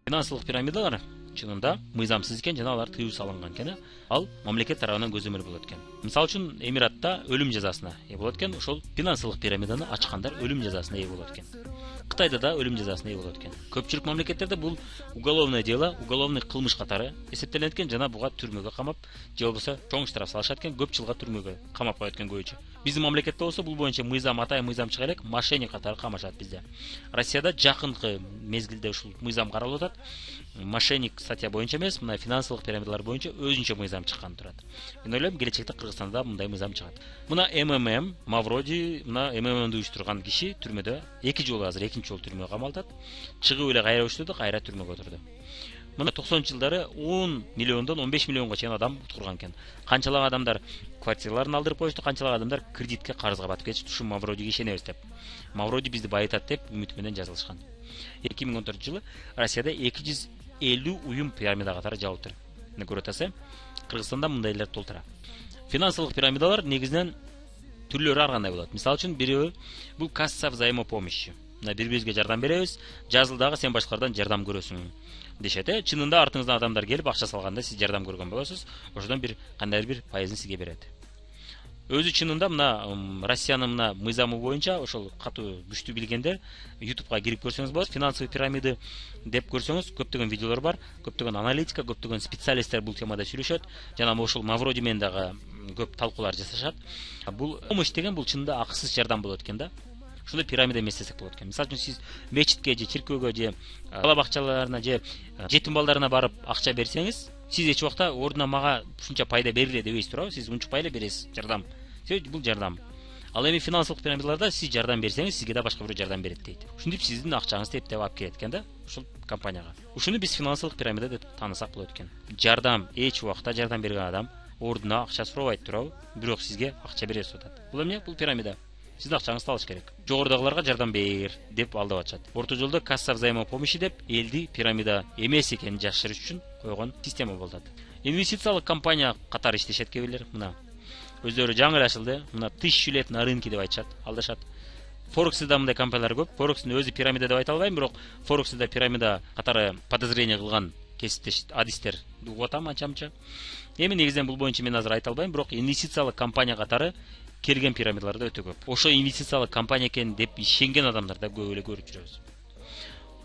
Финансылык пирамидалар чынында мыйзамсыз экен жана алар тыюу салынган экен. Ал мамлекет тарабынан көзөмөл болот экен. Мисалы үчүн Эмиратта өлүм жазасына ээ болот экен. Ошол финансылык пирамиданы ачкандар өлүм жазасына ээ болот экен. Кытайда да өлүм жазасына ээ болот экен. Көпчүлүк мамлекеттерде бул уголовное дело, уголовный кылмыш катары эсептелет экен жана буга түрмөгө камап, же болбосо чоң штраф салышат экен, көп жылга түрмөгө камап коет экен көбүнчө. Биздин мамлекетте болсо бул боюнча мыйзам атай мыйзам чыга элек, мошенник катары камашат бизде. Россияда жакынкы мезгилде ушул мыйзам каралып атат. Мошенник статья боюнча эмес, мына финансылык пирамидалар боюнча өзүнчө мыйзам чыккан турат. Мен ойлойм, келечекте Кыргызстанда мындай мыйзам чыгат. Мына МММ, Мавроди, мына МММди уюштурган киши түрмөдө 2 жыл азыр, экинчи жолу түрмөгө камалат. Чыгып эле кайра уюштурду, кайра түрмөгө отурду. Мына 90-жылдары 10 миллиондон 15 миллионго чейин адам уткурган экен. Канчалык адамдар квартираларын алдырып коюшту, канчалык адамдар кредитке, карызга батып кетишти, ушу Мавродиге ишенебиз деп. Мавроди бизди байытат деп үмүт менен жазылышкан. 2014-жылы Россияда 250 уюм пирамида катары жабылыптыр. Мына көрүп атасыз, Кыргызстанда мындайлар толтура. Финансылык пирамидалар негизинен түрлөрү ар кандай болот. Мисалы үчүн бирөө бул касса взаимопомощи. Мына бири-бирибизге жардам беребиз, жазылдагы сен башкалардан жардам көрөсүң дешет. Чынында артыңыздан адамдар келип акча салганда сиз жардам көргөн болосуз, ошодон бир кандайдыр бир пайызын сизге берет. Өзү чынында мына Россиянын мына мыйзамы боюнча ошол катуу күчтүү билгендер YouTube'га кирип көрсөңүз болот. Финансовый пирамиды деп көрсөңүз көптөгөн видеолор бар, көптөгөн аналитика, көптөгөн специалисттер бул темада сүйлөшөт. Жана ошол Мавроди менен дагы көп талкуулар жасашат. Бул помощь деген бул чынында акысыз жардам болот экен да. Ушундай пирамида эмес десек болот экен. Мисалы үчүн сиз мечитке же чиркөөгө же бала бакчаларына же жетим балдарына барып акча берсеңиз, сиз эч убакта ордуна мага ушунча пайда бергиле дебейсиз туурабы? Сиз унчукпай бересиз жардам. Бул жардам. Ал эми финансылык пирамидаларда сиз жардам берсеңиз, сизге да башка бирөө жардам берет дейт. Ушинтип сиздин акчаңызды эптеп алып келет экен да, ушул компанияга. Ушуну биз финансылык пирамида деп таанысак болот экен. Жардам, эч убакта жардам берген адам ордуна акча сурабайт туурабы? Бирок сизге акча бере атат. Бул эмне? Бул пирамида. Сиздин акчаңызды алыш керек. Жогорудагыларга жардам бер деп алдап атышат. Орто жолдо касса взаимопомощи деп элди пирамида эмес экенин жашырыш үчүн койгон система болот. Инвестициялык компания катары иштешет кебилер. Мына өздөрү жаңы эле ачылды. Мына 1000 лет на рынке деп айтышат, алдашат. Форексте мындай компаниялар көп. Форекстин өзү пирамида деп айта албайм, бирок Форексте пирамида катары подозрение кылган кесиптеш адистер угуп атам анча-мынча. Эми негизинен бул боюнча мен азыр айта албайм, бирок инвестициялык компания катары келген пирамидалар да өтө көп. Ошо инвестициялык компания экен деп ишенген адамдар да көп эле көрүп жүрөбүз.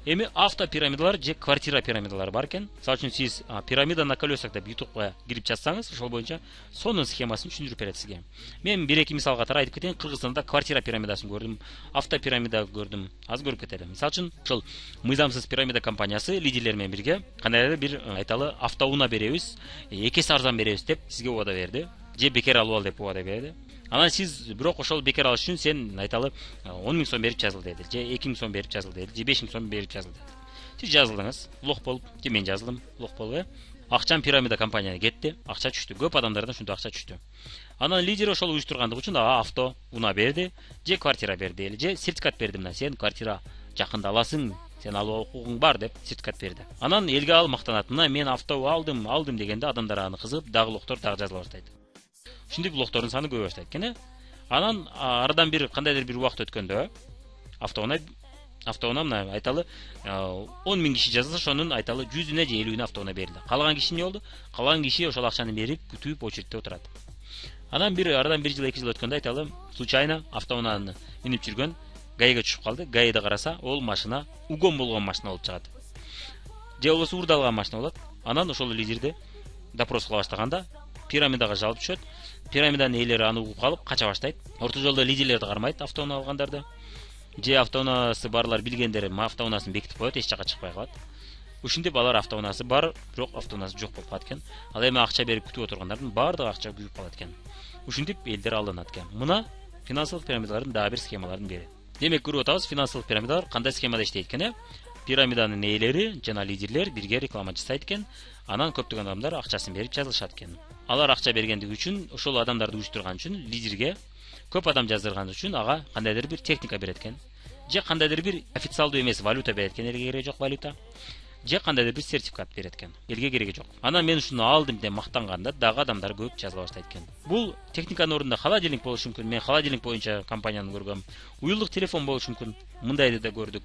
Эми автопирамидалар же квартира пирамидалары бар экен. Мисалы үчүн сиз пирамида на колесах деп YouTube'га кирип жазсаңыз, ошол боюнча сонун схемасын түшүндүрүп берет сизге. Мен 1-2 мисал катары айтып кетейин. Кыргызстанда квартира пирамидасын көрдүм, автопирамида көрдүм. Аз көрүп кетели. Мисалы үчүн ошол мыйзамсыз пирамида компаниясы лидерлер менен бирге кандайдыр бир айталы автоунаа беребиз, 2 эсе арзан беребиз деп сизге убада берди. Же бекер алып ал деп убада берди. Анан сиз бирок ошол бекер алыш үчүн сен айталы 10 000 сом берип жазыл деди, же 2 000 сом берип жазыл деди, же 5 000 сом берип жазыл деди. Сиз жазылдыңыз, лох болуп, же мен жазылдым, лох болуп, акчам пирамида компанияга кетти, акча түштү. Көп адамдардан ушундай акча түштү. Анан лидер ошол уюштургандыгы үчүн ага авто унаа берди, же квартира берди, же сертификат берди. Мына сен квартира жакында аласың, сен алуу укугуң бар деп сертификат берди. Анан элге ал мактанат. Мына мен авто алдым дегенде адамдар аны кызыгып, дагы лохтор дагы жазыла баштайт. Ушинтип лохтордун саны көбөйө баштайт экен. Анан арадан бир кандайдыр бир убакыт өткөндө автоунаа мына айталы 10 000 киши жазылса, ошонун айталы 100-үнө же 50-үнө автоунаа берилди. Калаган киши эмне болду? Калаган киши ошол акчаны берип, күтүп очередте отурат. Анан арадан 1 жыл 2 жыл өткөндө айталы случайно автоунааны минип жүргөн гаиге түшүп калды. Гаида караса, ол машина угон болгон машина болуп чыгат. Же болбосо урдалган машина болот. Анан ошол лидерди допрос кыла баштаганда пирамидага жалып түшөт. Пирамиданын ээлери аны угуп калып кача баштайт. Орто жолдо лидерлерди кармайт автоунаа алгандарды. Же автоунаасы барлар билгендер автоунаасын бекитип коет, эч жакка чыкпай калат. Ушинтип алар автоунаасы бар, бирок автоунаасы жок болуп калат экен. Ал эми акча берип күтүп отургандардын баардыгы акча күйүп калат экен. Ушинтип элдер алданат экен. Мына финансылык пирамидалардын дагы бир схемаларын бири. Демек көрүп атабыз, финансылык пирамидалар кандай схемада иштейт экен. Пирамиданын ээлери жана лидерлер бирге реклама жасайт экен. Анан көптөгөн адамдар акчасын берип жазылышат экен. Алар акча бергендиги үчүн, ошол адамдарды уюштурган үчүн лидерге көп адам жаздырган үчүн ага кандайдыр бир техника берет экен. Же кандайдыр бир официалдуу эмес валюта берет экен, элге кереги жок валюта. Же кандайдыр бир сертификат берет экен, элге кереги жок. Анан мен ушуну алдым деп мактанганда дагы адамдар көп жазыла баштайт экен. Бул техниканын ордунда холодильник болушу мүмкүн. Мен холодильник боюнча компанияны көргөм. Уюлдук телефон болушу мүмкүн. Мындайды да көрдүк.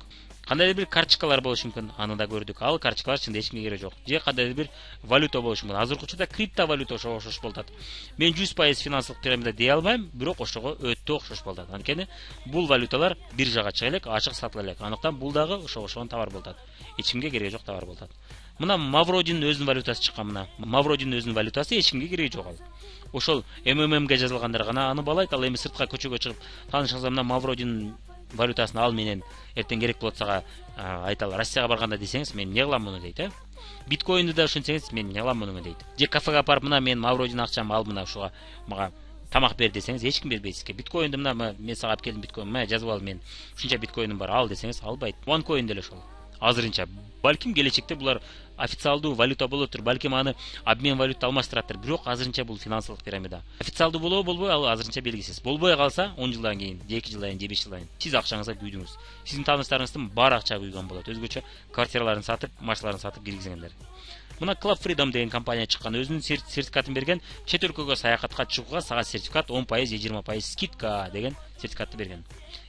Кандайдыр бир карточкалар болушу мүмкүн, аны да көрдүк. Ал карточкалар чынында эч кимге кереги жок. Же кандайдыр бир валюта болушу мүмкүн. Азыркы учурда криптовалюта ошого окшош болуп атат. Мен 100% финансылык пирамида дей албайм, бирок ошого өтө окшош болуп атат. Анткени бул валюталар биржага чыга элек, ачык сатыла элек. Андыктан бул дагы ошого окшогон товар болуп атат. Эч кимге кереги жок товар болуп атат. Мына Мавродинин өзүнүн валютасы чыккан мына. Мавродинин өзүнүн валютасы эч кимге кереги жок ал. Ошол МММге жазылгандар гана аны балайт. Ал эми сыртка көчөгө чыгып, таанышыңыздар мына Мавродинин валютасын ал менен эртең керек болот сага айталы Россияга барганда десеңиз, мен эмне кылам муну дейт, биткоинди да ушентсеңиз, мен эмне кылам муну дейт. Же кафеге барып, мына мен Мавродин акчам ал, мына ушуга мага тамак бер десеңиз, эч ким бербейт сизге. Биткоинди мына мен сага алып келдим, биткоин, мына жазып ал, мен ушунча биткоиным бар, ал десеңиз албайт. OneCoin деле ошол. Азырынча балким келечекте булар официалдуу валюта болотур, балким аны обмен валюта алмаштыраттыр, бирок азырынча бул финансылык пирамида. Официалдуу болобу болбойбу, ал азырынча белгисиз. Болбой калса 10 жылдан кийин, 2 жылдан кийин, 5 жылдан кийин сиз акчаңызга күйдүңүз. Сиздин тааныштарыңыздын бар акча күйгөн болот. Өзгөчө квартираларын сатып, машиналарын сатып киргизгендер. Мына Club Freedom деген компания чыккан, өзүнүн сертификатын берген, чет өлкөгө саякатка чыгууга сага сертификат 10% же 20% скидка деген сертификатты берген.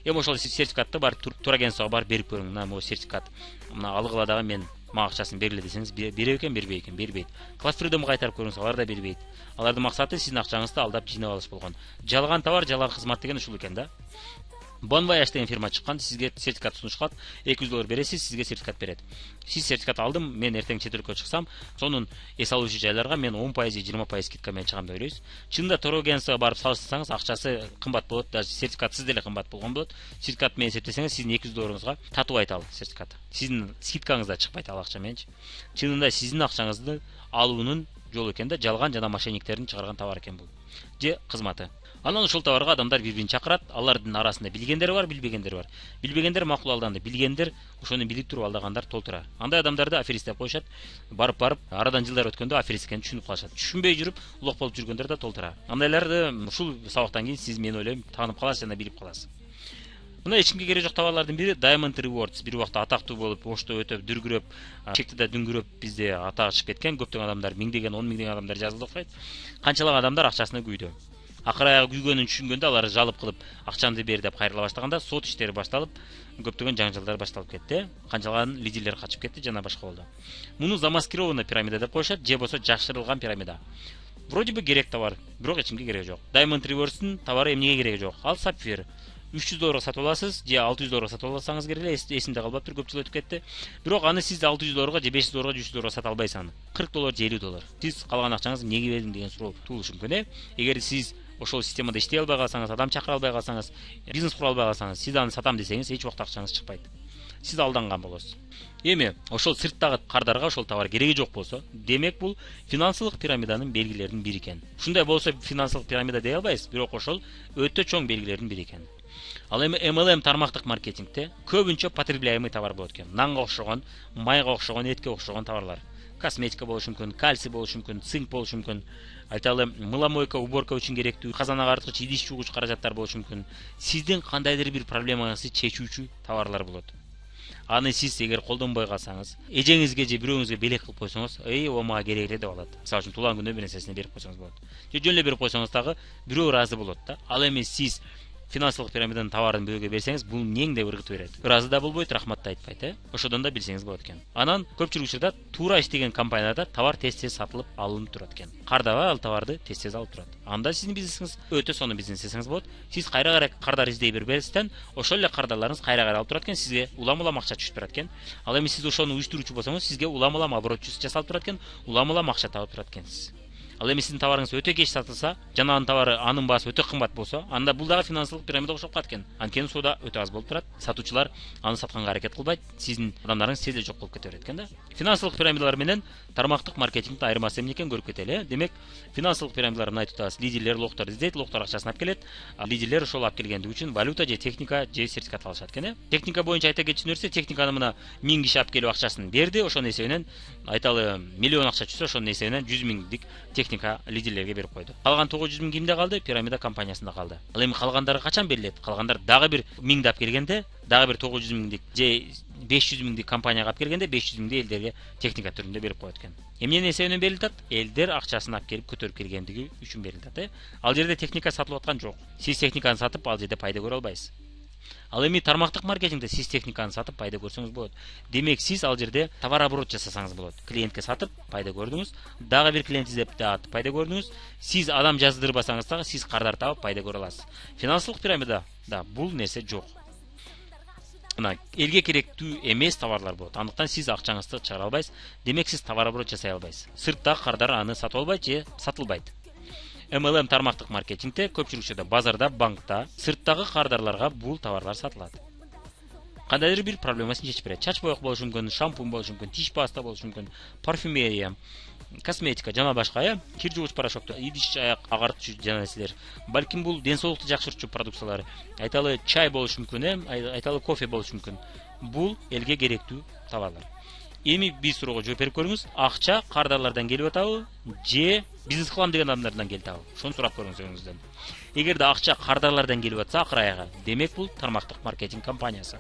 Эми ошол сертификатты бар турагентствого бар берип көрүң. Мына могу сертификат. Мына алгыла дагы мен мага акчасын бергиле десеңиз, берет экен, бербейт экен, бербейт. Club Freedom'га кайтарып көрүңүз, алар да бербейт. Алардын максаты сиздин акчаңызды алдап жыйнап алыш болгон. Жалган товар, жалган кызмат деген ушул экен да. Bonvoyage деген фирма чыккан, сизге сертификат сунушат, $200 бересиз, сизге сертификат берет. Сиз сертификат алдым, мен эртең чет өлкөгө чыксам, сонун эс алуучу жайларга мен 10% же 20% скидка менен чыгам деп ойлойсуз. Чынында турагентствого барып салыштырсаңыз, акчасы кымбат болот, даже сертификатсыз деле кымбат болгон болот. Сертификат менен эсептесеңиз, сиздин $200 татыбайт ал сертификат. Сиздин скидкаңыз да чыкпайт ал акча менен. Чынында сиздин акчаңызды алуунун жолу экен да, жалган жана мошенниктердин чыгарган товар экен бул. Же кызматы. Анан ошол товарга адамдар бири-бирин чакырат, алардын арасында билгендер бар, билбегендер бар. Билбегендер макул алданды, билгендер ошону билип туруп алдагандар толтура. Андай адамдарды аферист деп коюшат. Барып арадан жылдар өткөндө аферист экенин түшүнүп калышат. Түшүнбөй жүрүп, лох болуп жүргөндөр да толтура. Андайларды ушул сабактан кийин сиз, мен ойлойм, таанып каласыз жана билип каласыз. Мына эч кимге кереги жок товарлардын бири Diamond Rewards. Бир убакта атактуу болуп, ошто өтөп, дүргүрөп, чектеде дүңгүрөп бизде атак чыгып кеткен. Көптөгөн адамдар, миңдеген, 10 миңдеген адамдар жазылды окуйт. Канчалык адамдар акчасына күйдү. Акыры аягы күйгөнүн түшүнгөндө алар жалып кылып акчамды бер деп кайрыла баштаганда сот иштери башталып, көптөгөн жаңжалдар башталып кетти. Канчалаган лидерлер качып кетти жана башка болду. Муну замаскированный пирамида деп коюшат, же болсо жашырылган пирамида. Вроде бы керек товар, бирок эч кимге кереги жок. Diamond Rewards'тын товары эмнеге кереги жок? Ал сапфир. $300 сатып аласыз, же $600 сатып алсаңыз керек, эсимде калбаптыр, көп жыл өтүп кетти. Бирок аны сиз $600 же $500 же $100 сата албайсыз аны. $40 же $50. Сиз калган акчаңызды эмнеге бердиң деген суроо туулушу мүмкүн. Эгер сиз ошол системада иштей албай калсаңыз, адам чакыра албай калсаңыз, бизнес кура албай калсаңыз, сиз аны сатам десеңиз, эч убакта акчаңыз чыкпайт. Сиз алданган болосуз. Эми ошол сырттагы кардарга ошол товар кереги жок болсо, демек бул финансылык пирамиданын белгилеринин бири экен. Ушундай болсо финансылык пирамида дей албайбыз, бирок ошол өтө чоң белгилердин бири экен. Ал эми MLM тармактык маркетингде көбүнчө потребляемый товар болот экен. Нанга окшогон, майга окшогон, этке окшогон товарлар. Косметика болушу мүмкүн, кальций болушу мүмкүн, цинк болушу мүмкүн. Айталы, мыломойка, уборка үчүн керектүү, казан агарткыч, идиш жуугуч каражаттар болушу мүмкүн. Сиздин кандайдыр бир проблемаңызды чечүүчү товарлар болот. Аны сиз эгер колдонбой калсаңыз, эжеңизге же бирөөңүзгө белек кылып койсоңуз, о мага керек эле деп алат. Мисалы үчүн туулган күнүнө бир нерсесин берип койсоңуз болот. Же жөн эле берип койсоңуз дагы бирөө ыраазы болот да. Ал эми сиз финансылык пирамиданын товарын бирөөгө берсеңиз, бул нең деп ыргытып берет. Ыраазы да болбойт, рахмат да айтпайт, Ошодон да билсеңиз болот экен. Анан көпчүлүк учурда туура иштеген компанияларда товар тез-тез сатылып алынып турат экен. Кардабы ал товарды тез-тез алып турат. Анда сиздин бизнесиңиз өтө сонун бизнес десеңиз болот. Сиз кайра кардар издей бербестен, ошол эле кардарларыңыз кайра алып турат экен, сизге улам-улам акча түшүп турат экен. Ал эми сиз ошону уюштуруучу болсоңуз, сизге улам-улам оборот жасалып турат экен, улам-улам акча табып турат экенсиз. Ал эми сиздин товарыңыз өтө кеч сатылса, жана анын товары, анын баасы өтө кымбат болсо, анда бул дагы финансылык пирамида окшоп калат экен. Анткени соода өтө аз болуп турат. Сатуучулар аны сатканга аракет кылбайт, сиздин адамдарыңыз тез эле жок болуп кете берет экен да. Финансылык пирамидалар менен тармактык маркетингдин айырмасы эмне экенин көрүп кетели. Демек, финансылык пирамидалар мына айтып атабыз, лидерлер лохтор издейт, лохтор акчасын алып келет. Лидерлер ошол алып келгендиги үчүн валюта же техника же сертификат алышат экен. Техника боюнча айта кетчү нерсе, техниканы мына 1000 киши алып келип акчасын берди, ошонун эсебинен айталы миллион акча түшсө, ошонун эсебинен 100 миңдик техника лидерлерге берип койду. Калган 900 миң кимде калды? Пирамида компаниясында калды. Ал эми калгандары качан берилет? Калгандар дагы бир 1000 алып келгенде, дагы бир 900 миңдик же 500 миңдик компанияга алып келгенде 500 миңди элдерге техника түрүндө берип коет экен. Эмненин эсебинен берилет? Элдер акчасын алып келип көтөрүп келгендиги үчүн берилет. Ал жерде техника сатылып аткан жок. Сиз техниканы сатып ал жерде пайда көрө албайсыз. Ал эми тармактык маркетингде сиз техниканы сатып пайда көрсөңүз болот. Демек сиз ал жерде товар оборот жасасаңыз болот. Клиентке сатып пайда көрдүңүз, дагы бир клиент издеп дагы пайда көрдүңүз. Сиз адам жаздырбасаңыз дагы сиз кардар табып пайда көрө аласыз. Финансылык пирамидада бул нерсе жок. Мына элге керектүү эмес товарлар болот. Андыктан сиз акчаңызды чыгара албайсыз. Демек сиз товар оборот жасай албайсыз. Сырттагы кардар аны сатып албайт же сатылбайт. MLM тармактык маркетингде көпчүлүк учурда базарда, банкта сырттагы кардарларга бул товарлар сатылат. Кандайдыр бир проблемасын чечип берет. Чач боек болушу мүмкүн, шампунь болушу мүмкүн, тиш паста болушу мүмкүн, парфюмерия, косметика жана башка, кир жуугуч порошоктор, идиш аяк агартчу жана нерселер. Балким бул ден соолукту жакшыртчу продукциялар. Айталы чай болушу мүмкүн, айталы кофе болушу мүмкүн. Бул элге керектүү товарлар. Эми бир суроого жооп берип көрүңүз. Акча кардарлардан келип атабы же бизнес кылам деген адамдардан келип атабы? Ошону сурап көрүңүз өзүңүздөн. Эгерде акча кардарлардан келип атса акыр аяга, демек бул тармактык маркетинг компаниясы.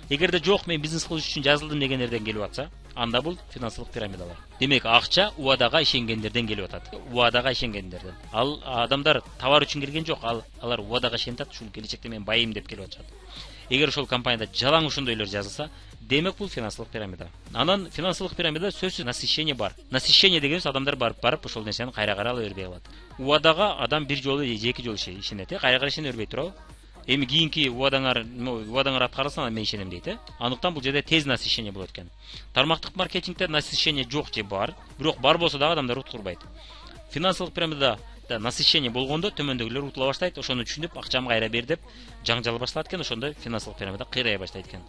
Эгерде жок, мен бизнес кылыш үчүн жазылдым дегендерден келип атса, анда бул финансылык пирамидалар. Демек акча убадага ишенгендерден келип атат. Убадага ишенгендерден. Ал адамдар товар үчүн келген жок, алар убадага ишенет, ушул келечекте мен байым деп келип атышат. Эгер ошол компанияда жалаң ошондойлор жазылса, демек бул финансылык пирамида. Анан финансылык пирамида сөзсүз насыщение бар. Насыщение дегенибиз адамдар барып ошол нерсени кайра ала бербей калат. Убадага адам бир жолу же эки жолу ишенет, кайра ишене бербей турабы? Эми кийинки убадаңар аткарылса мен ишенем дейт, Андыктан бул жерде тез насыщение болот экен. Тармактык маркетингде насыщение жок же бар, бирок бар болсо дагы адамдар утурбайт. Финансылык пирамидада насыщение болгондо төмөндөгүлөр утула баштайт, ошону түшүнүп акчамды кайра бер деп жаңжал башталат экен, ошондо финансылык пирамида кыйрай баштайт экен.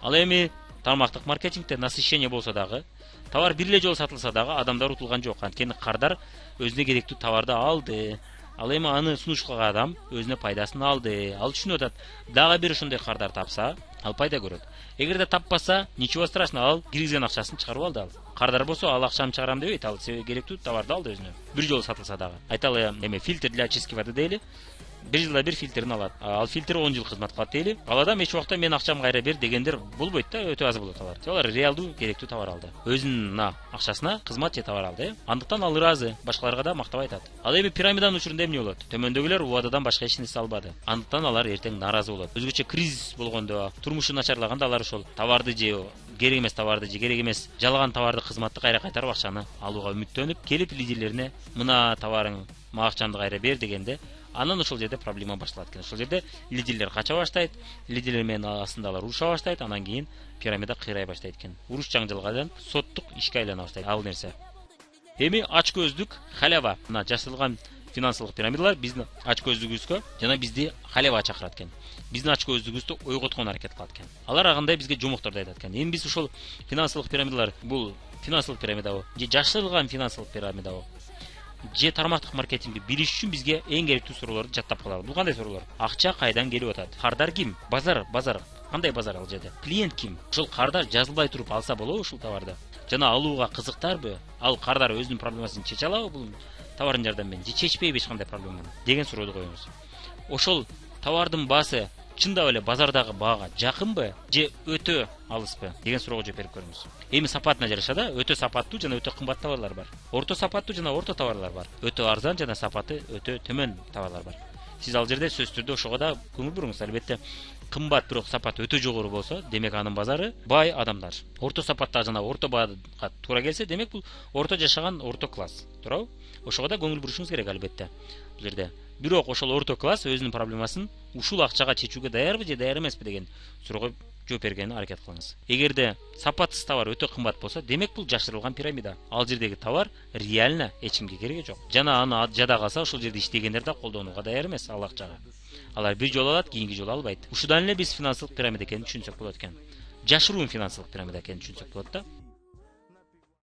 Ал эми тармактык маркетингде насыщение болсо дагы, товар бир эле жолу сатылса дагы адамдар утулган жок. Анткени кардар өзүнө керектүү товарды алды. Ал эми аны сунуш кылган адам өзүнө пайдасын алды. Ал түшүнүп атат. Дагы бир ошондой кардар тапса, ал пайда көрөт. Эгерде таппаса, ничего страшного, ал киргизген акчасын чыгарып алды. Кардар болсо, ал акчамды чыгарам дебейт, ал керектүү товарды алды өзүнө. Бир жолу сатылса дагы. Айталы эме фильтр для очистки воды дейли. Бир жылда бир фильтрин алат. Ал фильтр 10 жыл кызмат кылат дейли. Ал адам эч убакта мен акчамды кайра бер дегендер болбойт да, өтө аз болот алар. Алар реалдуу керектүү товар алды. Өзүнүн акчасына кызмат же товар алды. Андыктан ал ыраазы, башкаларга да мактап айтат. Ал эми пирамиданын учурунда эмне болот? Төмөндөгүлөр убададан башка эч нерсе албады. Андыктан алар эртең нааразы болот. Өзгөчө кризис болгондо, турмушу начарлаганда алар ошол товарды же керек эмес товарды же керек эмес жалган товарды, кызматты кайра кайтарып акчаны алууга үмүттөнүп, келип лидерлерине мына товарың, мага акчамды кайра бер дегенде, анан ошол жерде проблема башталат экен. Ошол жерде лидерлер кача баштайт, лидерлер менен астында алар уруша баштайт, анан кийин пирамида кыйрай баштайт экен. Уруш жаңжалга соттук ишке айлана баштайт ал нерсе. Эми ачкөздүк, халява, мына жасалган финансылык пирамидалар биздин ачкөздүгүбүзгө жана бизди халявага чакырат экен. Биздин ачкөздүгүбүздү ойготкон аракет кылат экен. Алар агандай бизге жомокторду айтат экен. Эми биз ушул финансылык пирамидалар, бул финансылык пирамидабы же жашырылган финансылык пирамидабы же тармактык маркетингди билиш үчүн бизге эң керектүү суроолорду жаттап калалы. Бул кандай суроолор? Акча кайдан келип атат? Кардар ким? Базар кандай базар ал жерде? Клиент ким? Ошол кардар жазылбай туруп алса болобу ушул товарды? Жана алууга кызыктарбы? Ал кардар өзүнүн проблемасын чече алабы бул товардын жардамы менен? Же чечпейби эч кандай проблеманы? Деген суроону коюңуз. Ошол товардын баасы чындап эле базардагы баага жакынбы же өтө алыспы деген суроого жооп берип көрүңүз. Эми сапатына жараша да өтө сапаттуу жана өтө кымбат товарлар бар. Орто сапаттуу жана орто товарлар бар. Өтө арзан жана сапаты өтө төмөн товарлар бар. Сиз ал жерде сөзсүз түрдө ошого да көңүл буруңуз. Албетте кымбат бирок сапаты өтө жогору болсо, демек анын базары бай адамдар. Орто сапатта жана орто баага туура келсе, демек бул орто жашаган орто класс. Туурабы? Ошого да көңүл бурушуңуз керек албетте. Бул жерде бирок ошол орто класс өзүнүн проблемасын ушул акчага чечүүгө даярбы же даяр эмеспи деген суроого жооп бергенге аракет кылыңыз. Эгерде сапатсыз товар өтө кымбат болсо, демек бул жашырылган пирамида. Ал жердеги товар реально эч кимге кереги жок. Жана аны жада калса, ошол жерде иштегендер да колдонууга даяр эмес ал акчага. Алар бир жолу алат, кийинки жолу албайт. Ушудан эле биз финансылык пирамида экенин түшүнсөк болот экен. Жашыруун финансылык пирамида экенин түшүнсөк болот да.